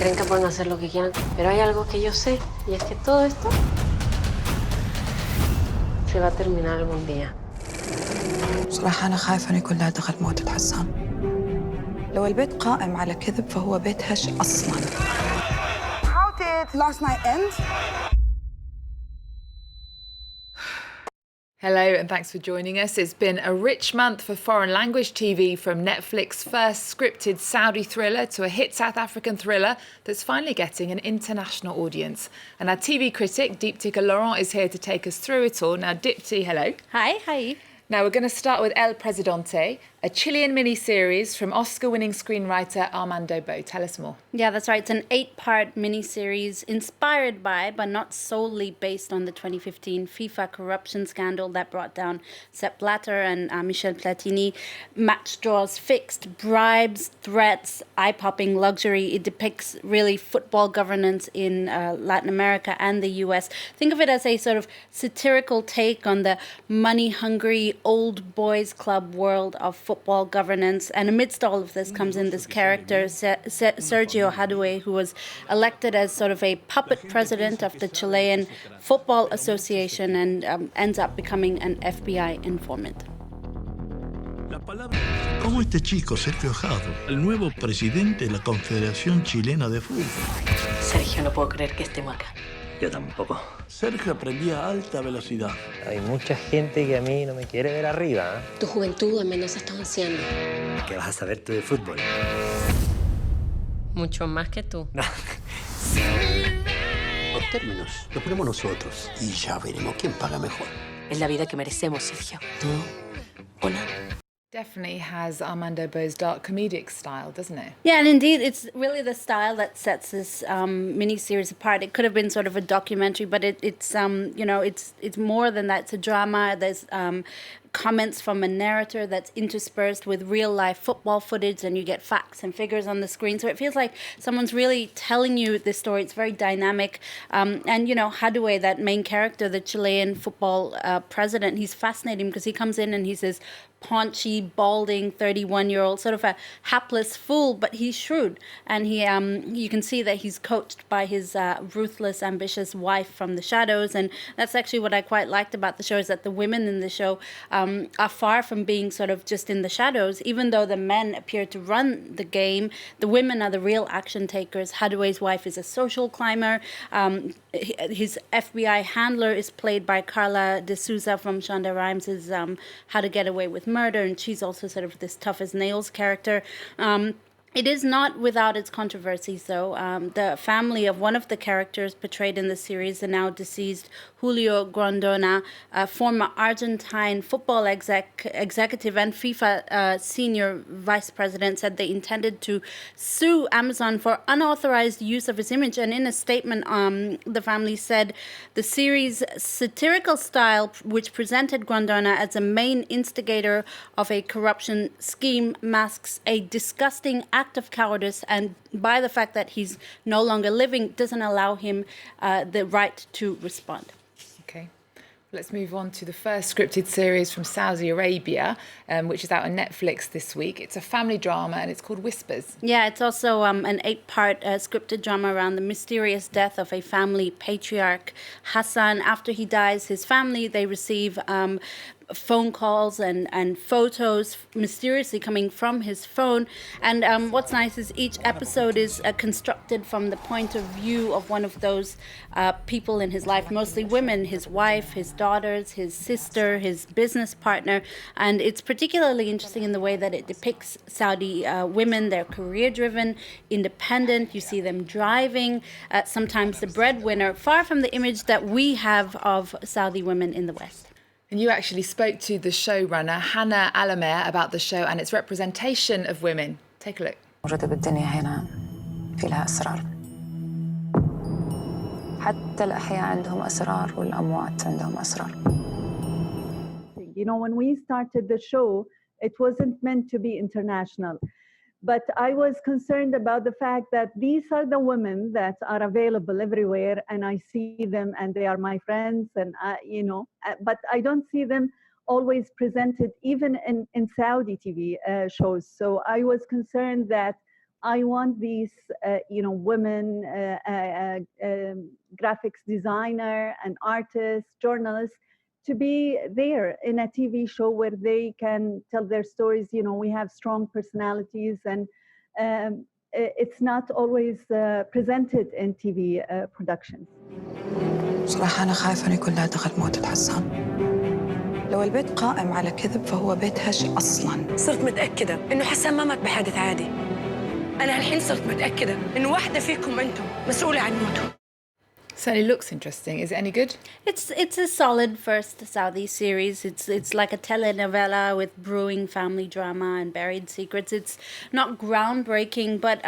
creen que pueden hacer lo que quieran, pero hay algo que yo sé, y es que todo esto se va a terminar algún día. بصراحة أنا خايفة إنه يكون لها دخل بموتة حسان. لو البيت قائم على كذب فهو بيت هش أصلاً. How did last night end? Hello and thanks for joining us. It's been a rich month for foreign language TV, from Netflix's first scripted Saudi thriller to a hit South African thriller that's finally getting an international audience. And our TV critic, Dheepthika Laurent, is here to take us through it all. Now, Dipti, hello. Hi. Now, we're going to start with El Presidente, a Chilean mini-series from Oscar-winning screenwriter Armando Bo. Tell us more. Yeah, that's right. It's an 8-part mini-series inspired by, but not solely based on, the 2015 FIFA corruption scandal that brought down Sepp Blatter and Michel Platini. Match draws fixed, bribes, threats, eye-popping luxury. It depicts really football governance in Latin America and the US. Think of it as a sort of satirical take on the money-hungry old boys club world of football governance. And amidst all of this comes in this character, Sergio Hadwe, who was elected as sort of a puppet president of the Chilean Football Association and ends up becoming an FBI informant. Como este chico, Sergio Hadwe, el nuevo presidente de la Confederación Chilena de Fútbol. Sergio, no puedo creer que estemos acá. Yo tampoco. Sergio aprendía a alta velocidad. Hay mucha gente que a mí no me quiere ver arriba, ¿eh? Tu juventud al menos está anciana. ¿Qué vas a saber tú de fútbol? Mucho más que tú. No. Los términos los ponemos nosotros y ya veremos quién paga mejor. Es la vida que merecemos, Sergio. Tú o nada. Definitely has Armando Bo's dark comedic style, doesn't it? Yeah, and indeed, it's really the style that sets this mini-series apart. It could have been sort of a documentary, but it's more than that. It's a drama. There's comments from a narrator that's interspersed with real-life football footage, and you get facts and figures on the screen. So it feels like someone's really telling you this story. It's very dynamic. And, Hadwe, that main character, the Chilean football president, he's fascinating because he comes in and he's this paunchy, balding 31-year-old, sort of a hapless fool, but he's shrewd. And you can see that he's coached by his ruthless, ambitious wife from the shadows. And that's actually what I quite liked about the show, is that the women in the show are far from being sort of just in the shadows. Even though the men appear to run the game, the women are the real action takers. Hadwe's wife is a social climber. His FBI handler is played by Carla De Souza from Shonda Rhimes' How to Get Away with Murder, and she's also sort of this tough-as-nails character. It is not without its controversies, though. The family of one of the characters portrayed in the series, the now deceased Julio Grondona, a former Argentine football executive and FIFA senior vice president, said they intended to sue Amazon for unauthorized use of his image. And in a statement, the family said the series' satirical style, which presented Grondona as a main instigator of a corruption scheme, masks a disgusting act of cowardice, and by the fact that he's no longer living, doesn't allow him the right to respond. Okay. Let's move on to the first scripted series from Saudi Arabia, which is out on Netflix this week. It's a family drama and it's called Whispers. Yeah, it's also an 8-part scripted drama around the mysterious death of a family patriarch, Hassan. After he dies, his family, they receive phone calls and photos mysteriously coming from his phone. And what's nice is each episode is constructed from the point of view of one of those people in his life, mostly women, his wife, his daughters, his sister, his business partner. And it's particularly interesting in the way that it depicts Saudi women. They're career-driven, independent. You see them driving, sometimes the breadwinner, far from the image that we have of Saudi women in the West. And you actually spoke to the showrunner, Hannah Alamer, about the show and its representation of women. Take a look. موجودة بالدنيا هنا في لها أسرار. حتى الأحياء عندهم أسرار والأموات عندهم أسرار. When we started the show, it wasn't meant to be international. But I was concerned about the fact that these are the women that are available everywhere, and I see them and they are my friends, and but I don't see them always presented even in Saudi TV shows. So I was concerned that I want these, women, graphics designer and artists, journalists, to be there in a TV show where they can tell their stories. We have strong personalities, and it's not always presented in TV productions. صراحة أنا خايفة أن يكون لها دخل موتة حسان. لو البيت قائم على كذب فهو بيت هش أصلاً. صرت متأكدة إنه حسان ما مات بحادث عادي. أنا الحين صرت متأكدة إنه واحدة فيكم أنتم مسؤولة عن موته. Certainly looks interesting. Is it any good? It's a solid first Saudi series. It's like a telenovela with brewing family drama and buried secrets. It's not groundbreaking, but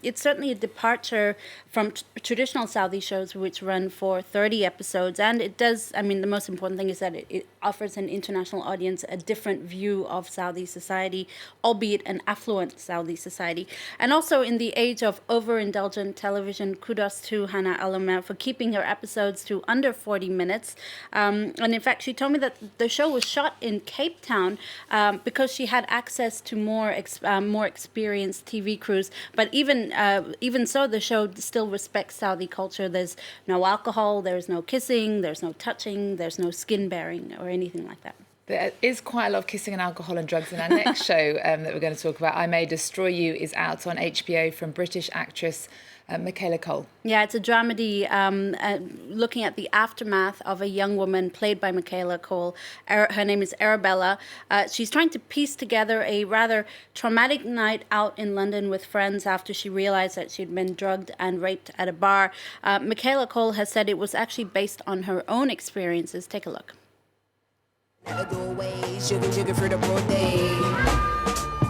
it's certainly a departure from traditional Saudi shows, which run for 30 episodes. And it does, the most important thing is that it offers an international audience a different view of Saudi society, albeit an affluent Saudi society. And also in the age of overindulgent television, kudos to Hannah Al-Amer for keeping her episodes to under 40 minutes. And in fact, she told me that the show was shot in Cape Town because she had access to more experienced TV crews. But even so, the show still respects Saudi culture. There's no alcohol, there's no kissing, there's no touching, there's no skin bearing or anything like that. There is quite a lot of kissing and alcohol and drugs in our next show that we're going to talk about. I May Destroy You is out on HBO from British actress Michaela Coel. Yeah, it's a dramedy looking at the aftermath of a young woman played by Michaela Coel. Her name is Arabella. She's trying to piece together a rather traumatic night out in London with friends after she realized that she'd been drugged and raped at a bar. Michaela Coel has said it was actually based on her own experiences. Take a look.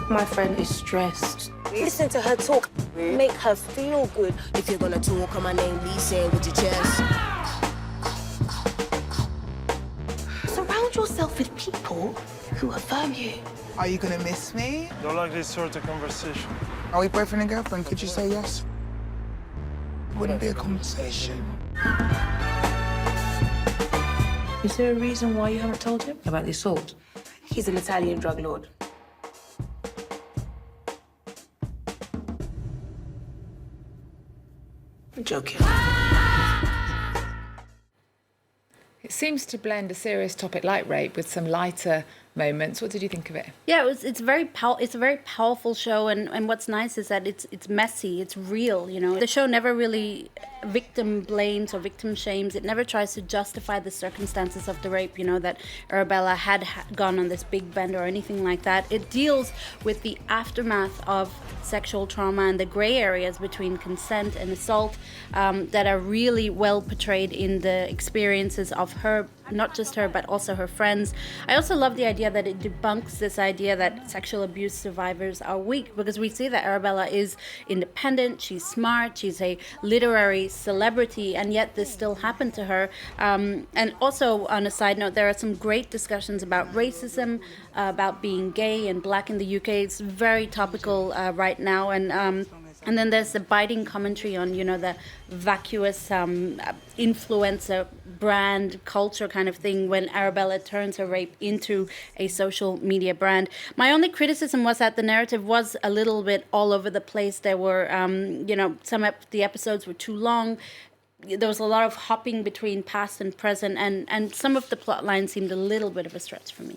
My friend is stressed. Listen to her talk. Make her feel good. If you're gonna talk on my name, Lisa, with your chest. Surround yourself with people who affirm you. Are you gonna miss me? Don't like this sort of conversation. Are we boyfriend and girlfriend? Could you say yes? Wouldn't be a conversation. Is there a reason why you haven't told him about the assault? He's an Italian drug lord. I'm joking. It seems to blend a serious topic like rape with some lighter moments. What did you think of it? Yeah, it's a very powerful show, and what's nice is that it's messy, it's real. The show never really victim blames or victim shames. It never tries to justify the circumstances of the rape. That Arabella had gone on this big bend or anything like that. It deals with the aftermath of sexual trauma and the gray areas between consent and assault that are really well portrayed in the experiences of her, not just her, but also her friends. I also love the idea that it debunks this idea that sexual abuse survivors are weak, because we see that Arabella is independent, she's smart, she's a literary celebrity, and yet this still happened to her. And also, on a side note, there are some great discussions about racism, about being gay and black in the UK. It's very topical right now, and then there's the biting commentary on, the vacuous influencer brand culture kind of thing when Arabella turns her rape into a social media brand. My only criticism was that the narrative was a little bit all over the place. There were, the episodes were too long. There was a lot of hopping between past and present, and some of the plot lines seemed a little bit of a stretch for me.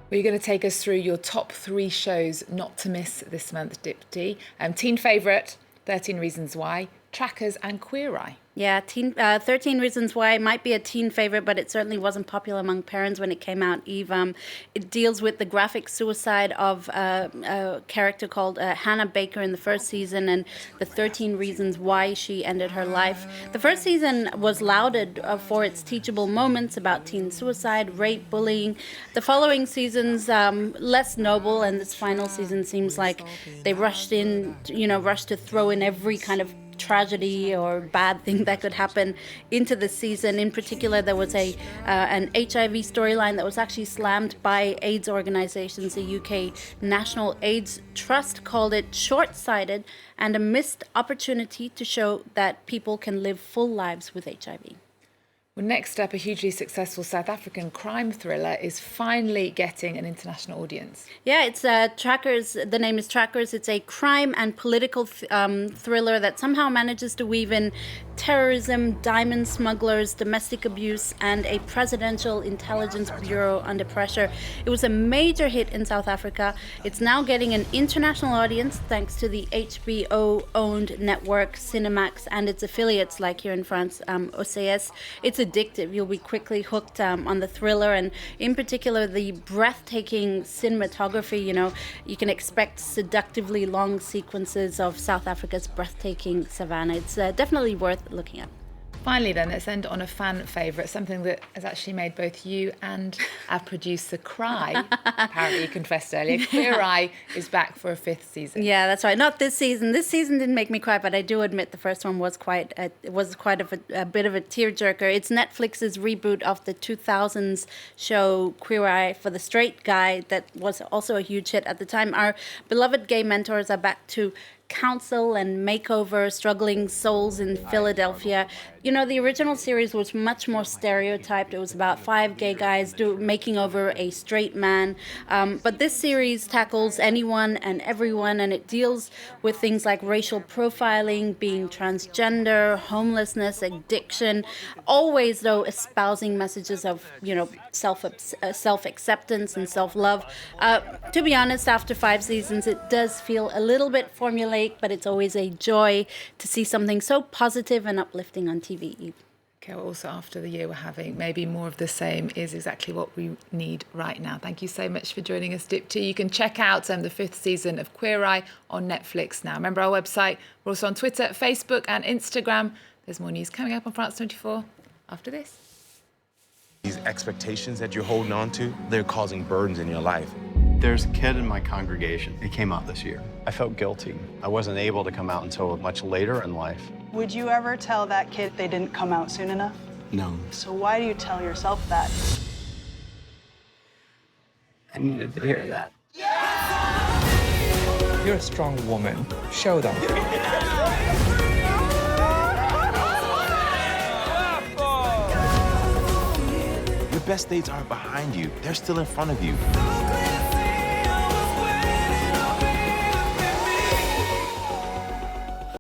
Well, you're going to take us through your top 3 shows not to miss this month, Dheepthi. Teen favourite, 13 Reasons Why, Trackers and Queer Eye. Yeah, 13 Reasons Why might be a teen favorite, but it certainly wasn't popular among parents when it came out. Eve, it deals with the graphic suicide of a character called Hannah Baker in the first season, and the 13 reasons why she ended her life. The first season was lauded for its teachable moments about teen suicide, rape, bullying. The following seasons, less noble, and this final season seems like they rushed to throw in every kind of tragedy or bad thing that could happen into the season. In particular, there was an HIV storyline that was actually slammed by AIDS organisations. The UK National AIDS Trust called it short-sighted and a missed opportunity to show that people can live full lives with HIV. Well, next up, a hugely successful South African crime thriller is finally getting an international audience. Yeah, it's Trackers. The name is Trackers. It's a crime and political thriller that somehow manages to weave in terrorism, diamond smugglers, domestic abuse, and a presidential intelligence bureau under pressure. It was a major hit in South Africa. It's now getting an international audience thanks to the HBO-owned network Cinemax and its affiliates, like here in France, OCS. It's addictive. You'll be quickly hooked on the thriller, and in particular the breathtaking cinematography. You know, you can expect seductively long sequences of South Africa's breathtaking savannah. It's definitely worth looking at. Finally then, let's end on a fan favourite, something that has actually made both you and our producer cry. Apparently you confessed earlier. Queer Eye is back for a 5th season. Yeah, that's right. Not this season. This season didn't make me cry, but I do admit the first one was quite a bit of a tearjerker. It's Netflix's reboot of the 2000s show Queer Eye for the straight guy that was also a huge hit at the time. Our beloved gay mentors are back to counsel and makeover struggling souls in Philadelphia. You know, the original series was much more stereotyped. It was about 5 gay guys making over a straight man. But this series tackles anyone and everyone, and it deals with things like racial profiling, being transgender, homelessness, addiction, always, though, espousing messages of, you know, self-acceptance and self-love. To be honest, after 5 seasons, it does feel a little bit formulaic, but it's always a joy to see something so positive and uplifting on TV. Okay, well, also after the year we're having, maybe more of the same is exactly what we need right now. Thank you so much for joining us, Dheepthika. You can check out the 5th season of Queer Eye on Netflix now. Remember our website. We're also on Twitter, Facebook and Instagram. There's more news coming up on France 24 after this. These expectations that you're holding on to, they're causing burdens in your life. There's a kid in my congregation. It came out this year. I felt guilty. I wasn't able to come out until much later in life. Would you ever tell that kid they didn't come out soon enough? No. So why do you tell yourself that? I needed to hear that. You're a strong woman. Show them. Your best days aren't behind you. They're still in front of you.